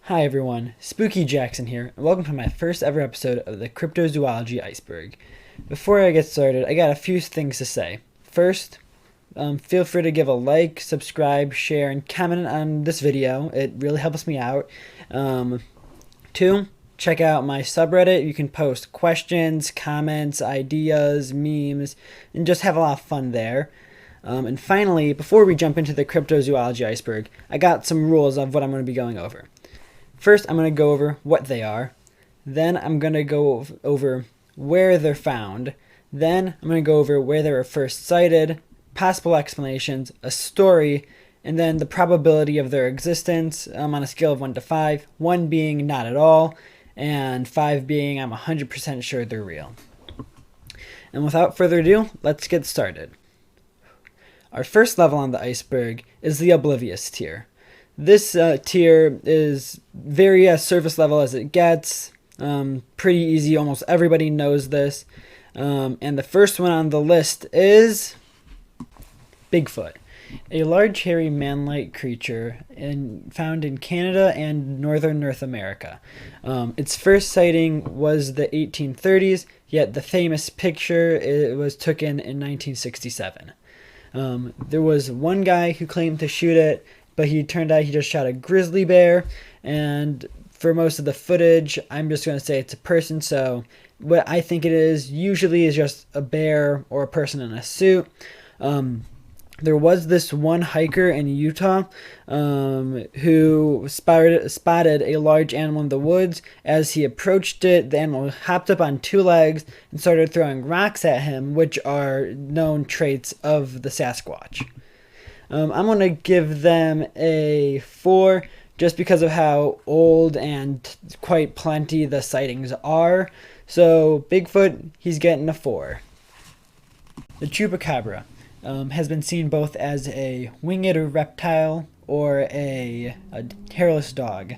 Hi everyone, Spooky Jackson here, and welcome to my first ever episode of the Cryptozoology iceberg. Before I get started, I got a few things to say. First, feel free to give a like, subscribe, share, and comment on this video. It really helps me out. Two, check out my subreddit. You can post questions, comments, ideas, memes, and just have a lot of fun there. And finally, before we jump into the Cryptozoology iceberg, I got some rules of what I'm going to be going over. First, I'm going to go over what they are. Then I'm going to go over where they're found. Then I'm going to go over where they were first sighted, possible explanations, a story, and then the probability of their existence on a scale of 1 to 5, 1 being not at all, and 5 being I'm 100% sure they're real. And without further ado, let's get started. Our first level on the iceberg is the oblivious tier. This tier is very surface level as it gets, pretty easy, almost everybody knows this, and the first one on the list is Bigfoot, a large hairy man-like creature found in Canada and northern North America. Its first sighting was the 1830s, yet the famous picture was taken in 1967. There was one guy who claimed to shoot it, but he turned out he just shot a grizzly bear, and for most of the footage, I'm just going to say it's a person, so what I think it is usually is just a bear or a person in a suit. There was this one hiker in Utah who spotted a large animal in the woods. As he approached it, the animal hopped up on 2 legs and started throwing rocks at him, which are known traits of the Sasquatch. I'm going to give them a 4 just because of how old and quite plenty the sightings are. So Bigfoot, he's getting a 4. The chupacabra has been seen both as a winged reptile or a hairless dog.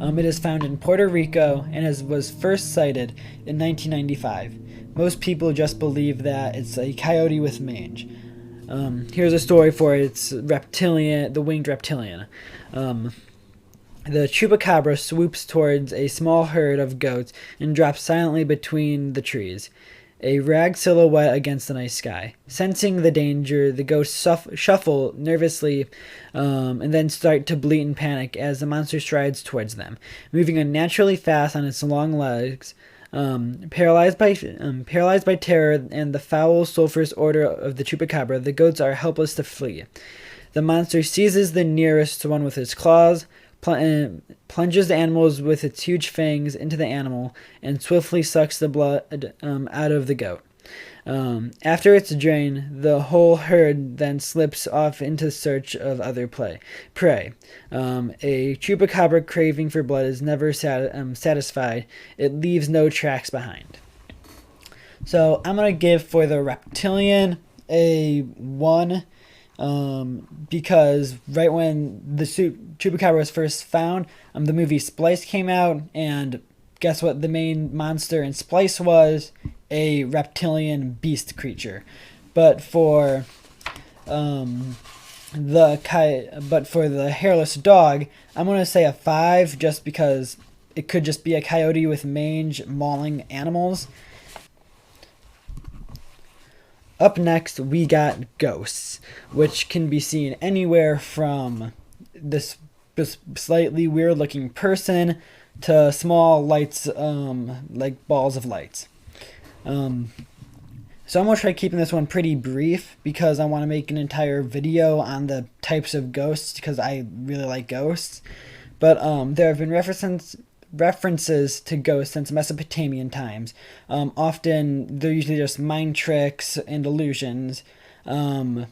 It is found in Puerto Rico and was first sighted in 1995. Most people just believe that it's a coyote with mange. Here's a story for its reptilian, the winged reptilian. The chupacabra swoops towards a small herd of goats and drops silently between the trees, a ragged silhouette against the night sky. Sensing the danger, the goats shuffle nervously and then start to bleat in panic as the monster strides towards them, moving unnaturally fast on its long legs. Paralyzed by terror and the foul, sulphurous odor of the chupacabra, the goats are helpless to flee. The monster seizes the nearest one with its claws, plunges the animals with its huge fangs into the animal, and swiftly sucks the blood out of the goat. After it's drained, the whole herd then slips off into search of other prey. A chupacabra craving for blood is never satisfied. It leaves no tracks behind. So I'm going to give for the reptilian a 1 because right when the chupacabra was first found, the movie Splice came out, and guess what the main monster in Splice was? A reptilian beast creature. But for the hairless dog, I'm going to say a 5 just because it could just be a coyote with mange mauling animals. Up next, we got ghosts, which can be seen anywhere from this slightly weird-looking person to small lights, like balls of lights. So I'm going to try keeping this one pretty brief because I want to make an entire video on the types of ghosts because I really like ghosts. But there have been references to ghosts since Mesopotamian times. Often they're usually just mind tricks and illusions. So I'm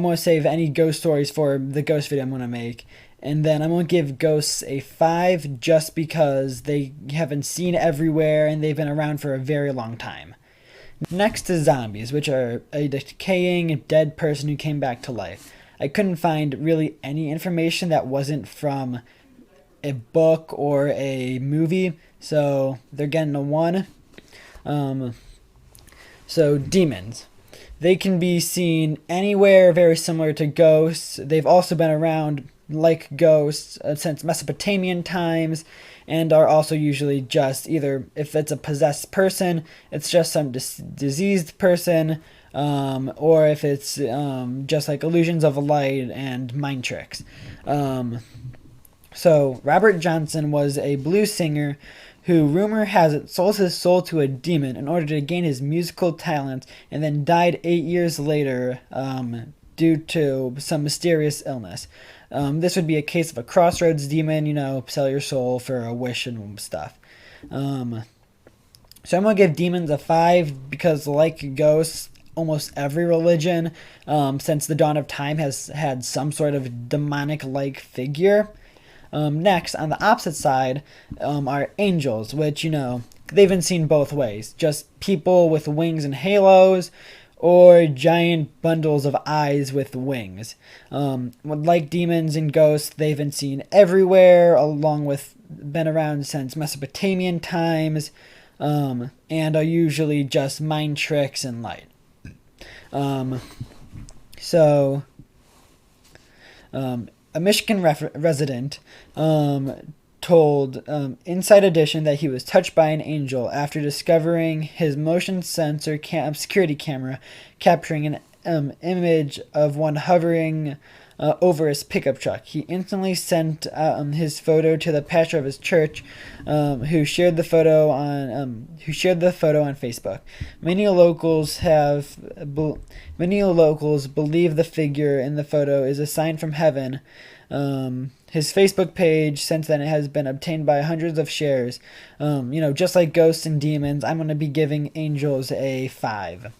going to save any ghost stories for the ghost video I'm going to make. And then I'm going to give ghosts a 5 just because they have been seen everywhere and they've been around for a very long time. Next is zombies, which are a decaying dead person who came back to life. I couldn't find really any information that wasn't from a book or a movie, so they're getting a 1. So demons. They can be seen anywhere, very similar to ghosts. They've also been around like ghosts since Mesopotamian times, and are also usually just either, if it's a possessed person, it's just some diseased person, or if it's just like illusions of light and mind tricks. So Robert Johnson was a blues singer who, rumor has it, sold his soul to a demon in order to gain his musical talent, and then died 8 years later due to some mysterious illness. This would be a case of a crossroads demon, sell your soul for a wish and stuff. So I'm going to give demons a 5 because, like ghosts, almost every religion since the dawn of time has had some sort of demonic-like figure. Next, on the opposite side, are angels, which, they've been seen both ways. Just people with wings and halos, or giant bundles of eyes with wings. Like demons and ghosts, they've been seen everywhere, along with been around since Mesopotamian times, and are usually just mind tricks and light. A Michigan resident told Inside Edition that he was touched by an angel after discovering his motion sensor security camera capturing an image of one hovering over his pickup truck. He instantly sent his photo to the pastor of his church, who shared the photo on Facebook. Many locals believe the figure in the photo is a sign from heaven. His Facebook page since then has been obtained by hundreds of shares. Just like ghosts and demons, I'm going to be giving angels a 5.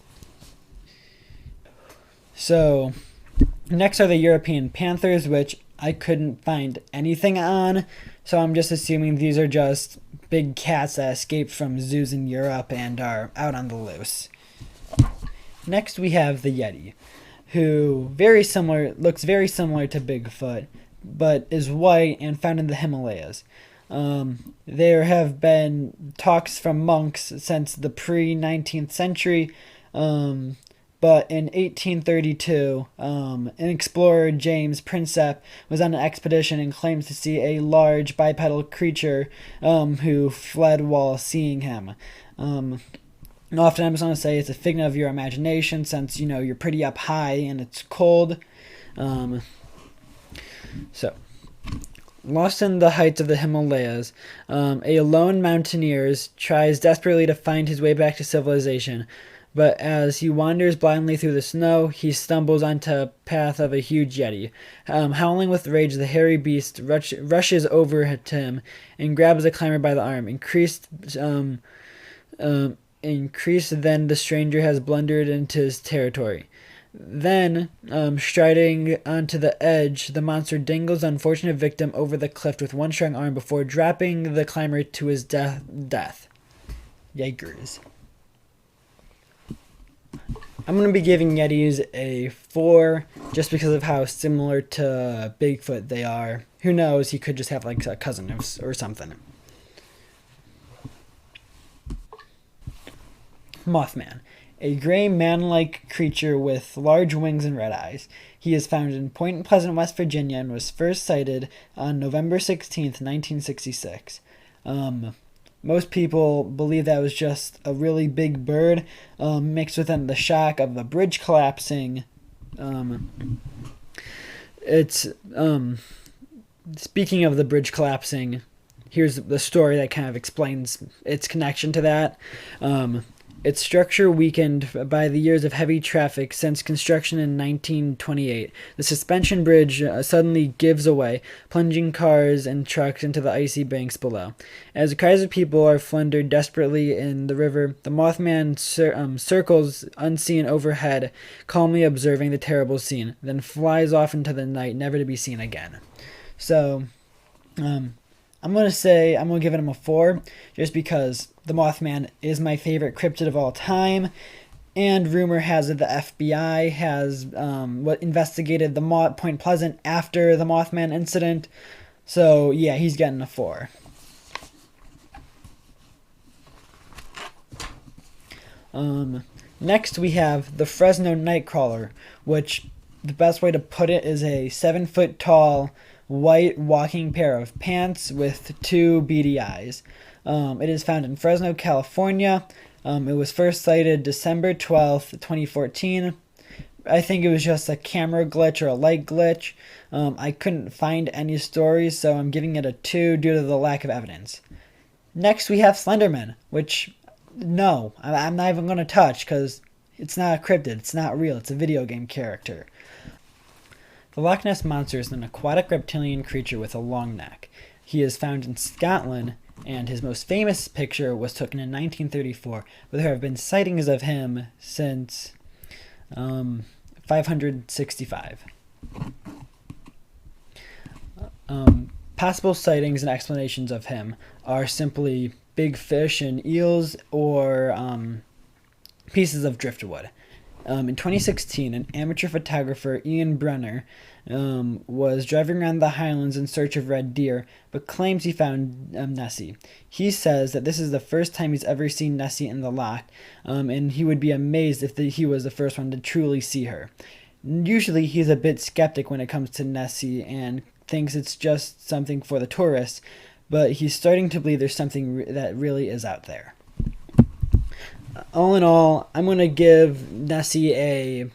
So, next are the European panthers, which I couldn't find anything on, so I'm just assuming these are just big cats that escaped from zoos in Europe and are out on the loose. Next we have the Yeti, who looks very similar to Bigfoot, but is white and found in the Himalayas. There have been talks from monks since the pre-19th century, but in 1832, an explorer, James Prinsep, was on an expedition and claims to see a large bipedal creature who fled while seeing him. Often I'm just going to say it's a figment of your imagination since, you're pretty up high and it's cold. So, lost in the heights of the Himalayas, a lone mountaineer tries desperately to find his way back to civilization. But as he wanders blindly through the snow, he stumbles onto a path of a huge Yeti. Howling with rage, the hairy beast rushes over to him and grabs the climber by the arm. Increased then the stranger has blundered into his territory. Then, striding onto the edge, the monster dangles the unfortunate victim over the cliff with one strong arm before dropping the climber to his death. Yikers. I'm going to be giving Yetis a 4 just because of how similar to Bigfoot they are. Who knows, he could just have like a cousin or something. Mothman, a gray man-like creature with large wings and red eyes. He is found in Point Pleasant, West Virginia, and was first sighted on November 16th, 1966. Most people believe that was just a really big bird mixed with the shock of the bridge collapsing. Speaking of the bridge collapsing, here's the story that kind of explains its connection to that. Its structure weakened by the years of heavy traffic since construction in 1928. The suspension bridge suddenly gives away, plunging cars and trucks into the icy banks below. As cries of people are floundered desperately in the river, the Mothman circles unseen overhead, calmly observing the terrible scene, then flies off into the night, never to be seen again. So, I'm going to give him a 4, just because the Mothman is my favorite cryptid of all time, and rumor has it the FBI has investigated the Point Pleasant after the Mothman incident. So yeah, he's getting a 4. Next we have the Fresno Nightcrawler, which the best way to put it is a 7-foot tall white walking pair of pants with two beady eyes. It is found in Fresno, California. It was first sighted December 12th, 2014. I think it was just a camera glitch or a light glitch. I couldn't find any stories, so I'm giving it a 2 due to the lack of evidence. Next, we have Slenderman, which, no, I'm not even going to touch because it's not a cryptid. It's not real. It's a video game character. The Loch Ness Monster is an aquatic reptilian creature with a long neck. He is found in Scotland, and his most famous picture was taken in 1934, but there have been sightings of him since 565. Possible sightings and explanations of him are simply big fish and eels or pieces of driftwood. In 2016, an amateur photographer, Ian Brunner, was driving around the Highlands in search of red deer, but claims he found Nessie. He says that this is the first time he's ever seen Nessie in the loch, and he would be amazed if he was the first one to truly see her. Usually he's a bit skeptic when it comes to Nessie and thinks it's just something for the tourists, but he's starting to believe there's something that really is out there. All in all, I'm going to give Nessie a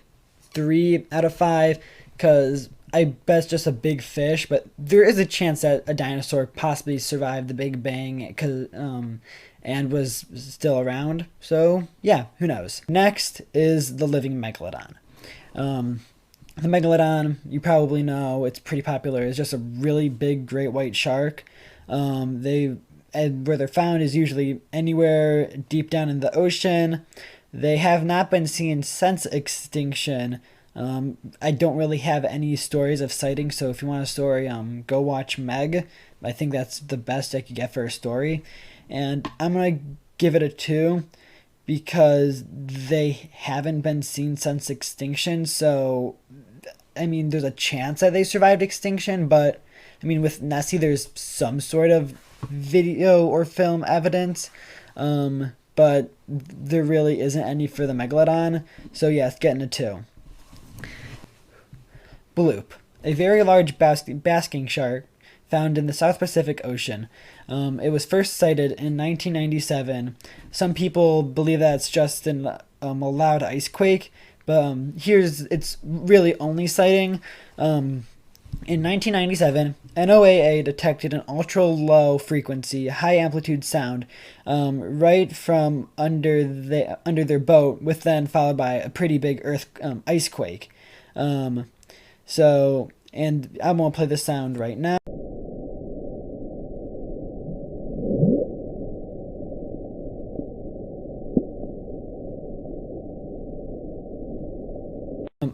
3 out of 5 because I bet it's just a big fish, but there is a chance that a dinosaur possibly survived the Big Bang and was still around. So, yeah, who knows. Next is the living Megalodon. The Megalodon, you probably know, it's pretty popular. It's just a really big great white shark. Where they're found is usually anywhere deep down in the ocean. They have not been seen since extinction. I don't really have any stories of sightings, so if you want a story, go watch Meg. I think that's the best I could get for a story. And I'm going to give it a 2 because they haven't been seen since extinction, so I mean, there's a chance that they survived extinction, but I mean, with Nessie, there's some sort of video or film evidence, but there really isn't any for the Megalodon, so yeah, it's getting a 2. Bloop, a very large basking shark found in the South Pacific Ocean. It was first sighted in 1997. Some people believe that it's just a loud ice quake, but here's its really only sighting. In 1997, NOAA detected an ultra-low frequency, high-amplitude sound right from under their boat, with then followed by a pretty big ice quake. And I'm going to play the sound right now.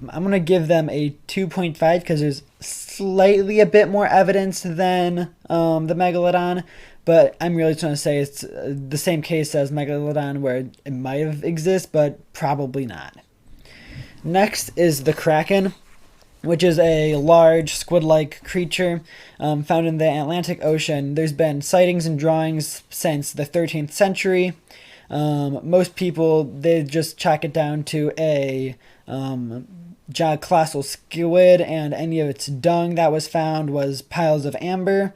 I'm going to give them a 2.5 because there's slightly a bit more evidence than the Megalodon, but I'm really trying to say it's the same case as Megalithodon where it might have existed, but probably not. Next is the Kraken, which is a large squid-like creature found in the Atlantic Ocean. There's been sightings and drawings since the 13th century. Most people, they just chalk it down to a colossal squid, and any of its dung that was found was piles of amber.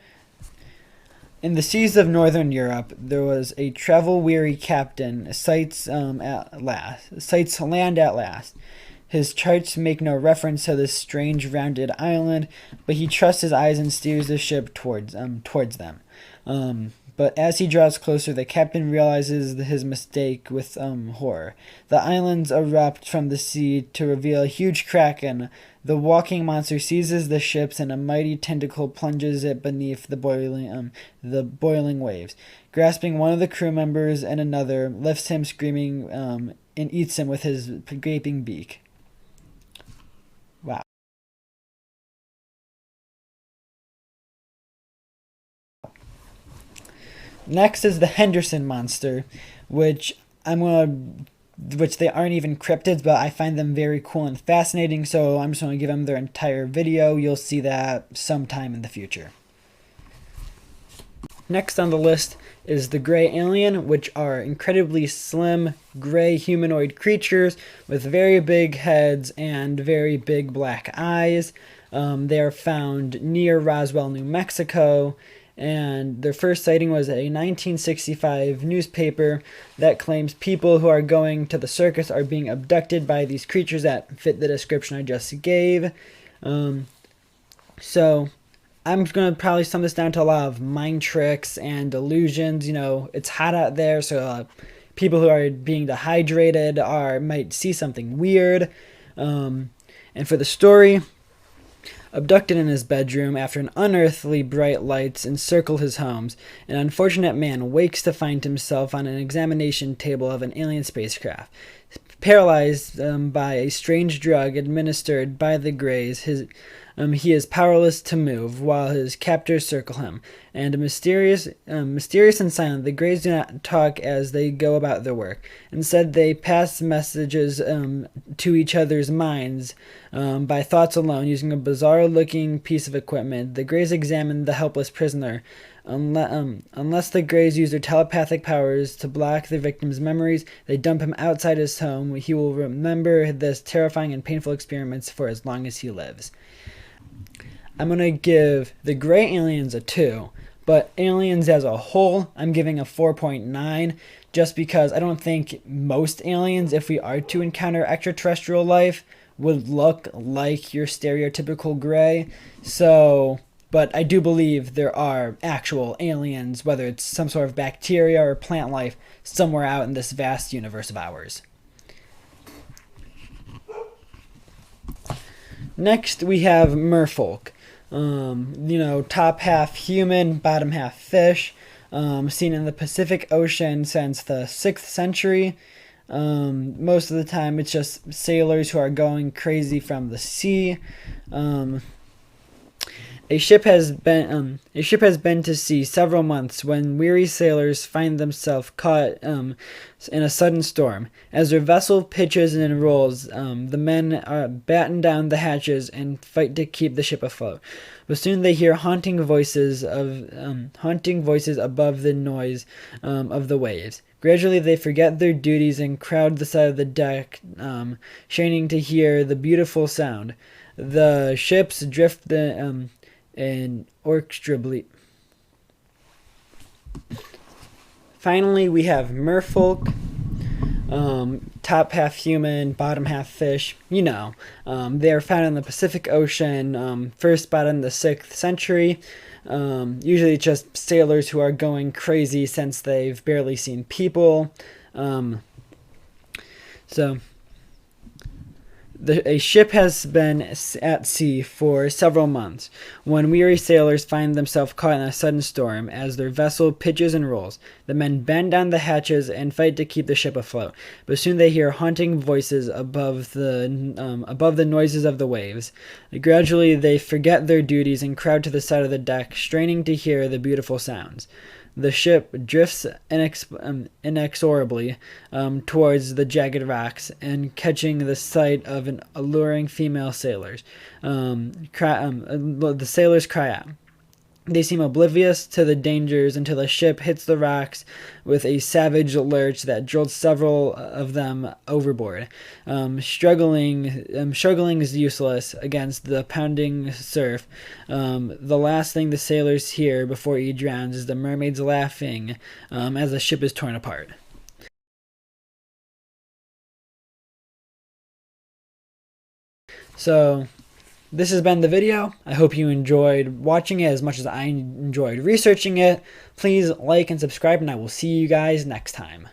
In the seas of northern Europe, there was a travel-weary captain sights land at last. His charts make no reference to this strange rounded island, but he trusts his eyes and steers the ship towards them. But as he draws closer, the captain realizes his mistake with horror. The islands erupt from the sea to reveal a huge kraken. The walking monster seizes the ships, and a mighty tentacle plunges it beneath the boiling waves. Grasping one of the crew members and another, lifts him screaming and eats him with his gaping beak. Wow. Next is the Henderson Monster, which they aren't even cryptids, but I find them very cool and fascinating, so I'm just going to give them their entire video. You'll see that sometime in the future. Next on the list is the gray alien, which are incredibly slim, gray humanoid creatures with very big heads and very big black eyes. They are found near Roswell, New Mexico, and their first sighting was a 1965 newspaper that claims people who are going to the circus are being abducted by these creatures that fit the description I just gave. So I'm going to probably sum this down to a lot of mind tricks and illusions. You know, it's hot out there, so people who are being dehydrated might see something weird. And for the story, abducted in his bedroom after an unearthly bright lights encircle his homes, an unfortunate man wakes to find himself on an examination table of an alien spacecraft. Paralyzed by a strange drug administered by the Greys, he is powerless to move while his captors circle him. And mysterious and silent, the Greys do not talk as they go about their work. Instead, they pass messages to each other's minds by thoughts alone, using a bizarre-looking piece of equipment. The Greys examine the helpless prisoner. Unless the Greys use their telepathic powers to block the victim's memories, they dump him outside his home. He will remember this terrifying and painful experiments for as long as he lives. I'm going to give the Gray Aliens a 2, but Aliens as a whole, I'm giving a 4.9, just because I don't think most aliens, if we are to encounter extraterrestrial life, would look like your stereotypical Gray. But I do believe there are actual aliens, whether it's some sort of bacteria or plant life, somewhere out in this vast universe of ours. Next, we have merfolk. Top half human, bottom half fish. Seen in the Pacific Ocean since the 6th century. Most of the time, it's just sailors who are going crazy from the sea. A ship has been to sea several months when weary sailors find themselves caught in a sudden storm. As their vessel pitches and rolls, the men batten down the hatches and fight to keep the ship afloat. But soon they hear haunting voices above the noise of the waves. Gradually they forget their duties and crowd the side of the deck, straining to hear the beautiful sound. The ships drift inexorably. Finally, we have merfolk. Top half human, bottom half fish. They are found in the Pacific Ocean, first spotted in the 6th century. Usually just sailors who are going crazy since they've barely seen people. A ship has been at sea for several months when weary sailors find themselves caught in a sudden storm. As their vessel pitches and rolls, the men bend down the hatches and fight to keep the ship afloat. But soon they hear haunting voices above the noises of the waves. Gradually they forget their duties and crowd to the side of the deck, straining to hear the beautiful sounds. The ship drifts inexorably towards the jagged rocks and catching the sight of an alluring female sailors. The sailors cry out. They seem oblivious to the dangers until the ship hits the rocks with a savage lurch that jolts several of them overboard. Struggling is useless against the pounding surf. The last thing the sailors hear before he drowns is the mermaids laughing as the ship is torn apart. So, this has been the video. I hope you enjoyed watching it as much as I enjoyed researching it. Please like and subscribe, and I will see you guys next time.